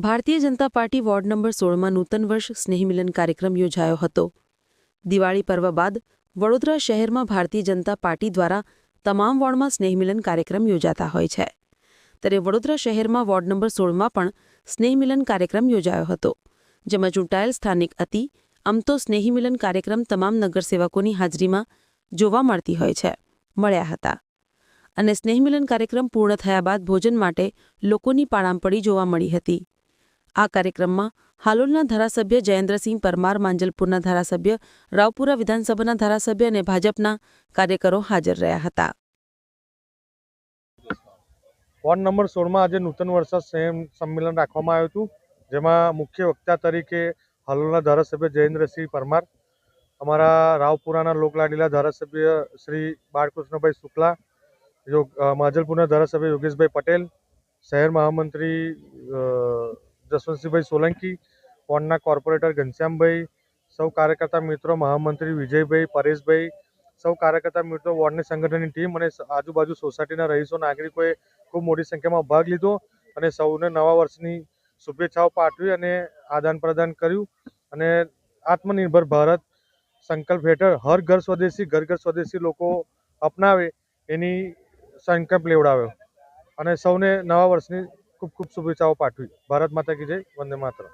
Bharatiya Janata party ward number 16માં નૂતન વર્ષ સ્નેહમિલન કાર્યક્રમ યોજાયો હતો। દિવાળી પર્વ બાદ વડોદરા શહેરમાં ભારતીય જનતા પાર્ટી દ્વારા તમામ વોર્ડમાં સ્નેહમિલન કાર્યક્રમ યોજાતા હોય છે। ત્યારે વડોદરા શહેરમાં વોર્ડ નંબર 16માં પણ સ્નેહમિલન કાર્યક્રમ યોજાયો હતો, જેમાં ચૂંટાયેલ સ્થાનિક અતિ આમ તો સ્નેહમિલન કાર્યક્રમ તમામ નગરસેવકોની હાજરીમાં જોવા મળ્યા હતા અને સ્નેહમિલન કાર્યક્રમ પૂર્ણ થયા બાદ ભોજન માટે લોકોની પાળામપડી જોવા મળી હતી। આ કાર્યક્રમમાં હાલોલના ધારાસભ્ય જયેન્દ્રસિંહ પરમાર, માંજલપુરના ધારાસભ્ય, રાવપુરા વિધાનસભાના ધારાસભ્ય અને ભાજપના કાર્યકરો હાજર રહ્યા હતા। વોર્ડ નંબર 16માં આજે નૂતન વર્ષ સંમેલન રાખવામાં આવ્યું હતું, જેમાં મુખ્ય વક્તા તરીકે હાલોલના ધારાસભ્ય જયેન્દ્રસિંહ પરમાર, અમારા રાવપુરાના લોકલાડીલા ધારાસભ્ય શ્રી બાળકૃષ્ણભાઈ શુક્લા, માંજલપુરના ધારાસભ્ય યોગેશભાઈ પટેલ, શહેર મહામંત્રી જસવંતસિંહભાઈ સોલંકી, વોર્ડના કોર્પોરેટર ઘનશ્યામભાઈ, સૌ કાર્યકર્તા મિત્રો, મહામંત્રી વિજયભાઈ, પરેશભાઈ, સૌ કાર્યકર્તા મિત્રો, વોર્ડની સંગઠનની ટીમ અને આજુબાજુ સોસાયટીના રહીશો, નાગરિકોએ ખૂબ મોટી સંખ્યામાં ભાગ લીધો અને સૌને નવા વર્ષની શુભેચ્છાઓ પાઠવી અને આદાન પ્રદાન કર્યું અને આત્મનિર્ભર ભારત સંકલ્પ હેઠળ હર ઘર સ્વદેશી, ઘર ઘર સ્વદેશી લોકો અપનાવે એની સંકલ્પ લેવડાવ્યો અને સૌને નવા વર્ષની ખૂબ ખૂબ શુભેચ્છાઓ પાઠવી। ભારત માતા કી જય, વંદે માતરમ।